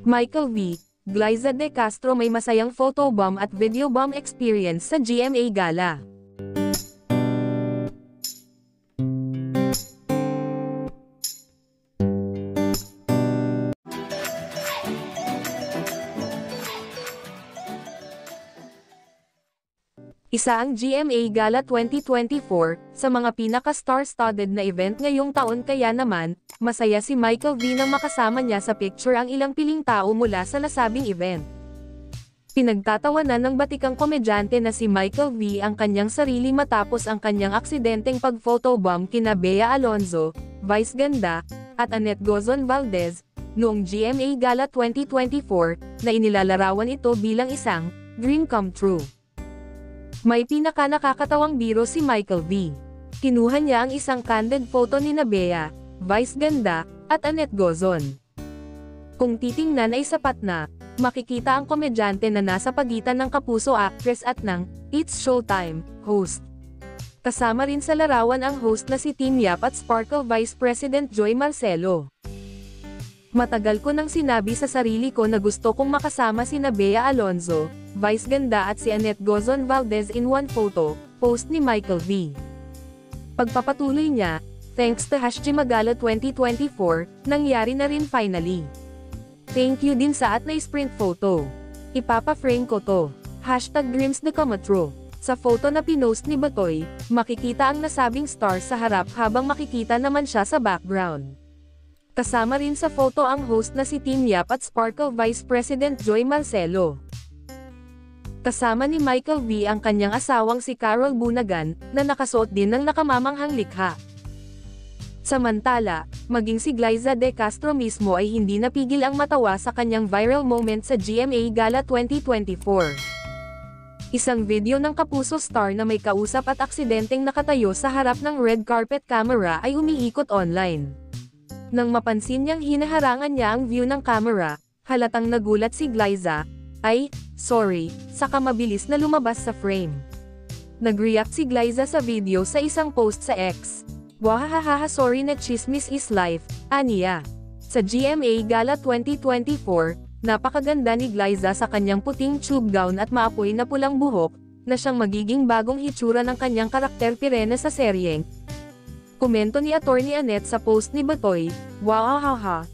Michael V. Glyza De Castro may masayang photobomb at videobomb experience sa GMA Gala. Isa ang GMA Gala 2024, sa mga pinaka-star-studded na event ngayong taon kaya naman, masaya si Michael V nang makasama niya sa picture ang ilang piling tao mula sa nasabing event. Pinagtatawanan ng batikang komedyante na si Michael V ang kanyang sarili matapos ang kanyang aksidenteng pag-photobomb kina Bea Alonzo, Vice Ganda, at Annette Gozon Valdez, noong GMA Gala 2024, na inilalarawan ito bilang isang dream come true. May pinaka-nakakatawang biro si Michael V. Kinuha niya ang isang candid photo ni Bea, Vice Ganda, at Annette Gozon. Kung titingnan ay sapat na, makikita ang komedyante na nasa pagitan ng kapuso actress at ng It's Showtime host. Kasama rin sa larawan ang host na si Team Yap at Sparkle Vice President Joy Marcelo. Matagal ko nang sinabi sa sarili ko na gusto kong makasama sina Bea Alonzo, Vice Ganda at si Annette Gozon Valdez in one photo, post ni Michael V. Pagpapatuloy niya, thanks to #Magala 2024, nangyari na rin finally. Thank you din sa @na-sprint photo. Ipapa-frame ko to. #Dreams na come true. Sa photo na pinost ni Batoy, makikita ang nasabing star sa harap habang makikita naman siya sa background. Kasama rin sa photo ang host na si Team Yap at Sparkle Vice President Joy Marcelo. Kasama ni Michael V ang kanyang asawang si Carol Bunagan, na nakasuot din ng nakamamanghang likha. Samantala, maging si Glyza De Castro mismo ay hindi napigil ang matawa sa kanyang viral moment sa GMA Gala 2024. Isang video ng kapuso star na may kausap at aksidenteng nakatayo sa harap ng red carpet camera ay umiikot online. Nang mapansin niyang hinaharangan niya ang view ng camera, halatang nagulat si Glyza, ay, sorry, saka mabilis na lumabas sa frame. Nag-react si Glyza sa video sa isang post sa X. Wahahaha, sorry na chismis is life, aniya. Sa GMA Gala 2024, napakaganda ni Glyza sa kanyang puting tube gown at maapoy na pulang buhok, na siyang magiging bagong hitsura ng kanyang karakter Pirena sa seryeng. Komento ni Attorney Annette sa post ni Batoy, wahahaha,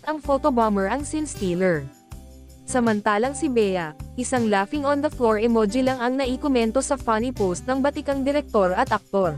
ang photobomber ang scene stealer. Samantalang si Bea, isang laughing on the floor emoji lang ang naikomento sa funny post ng batikang direktor at aktor.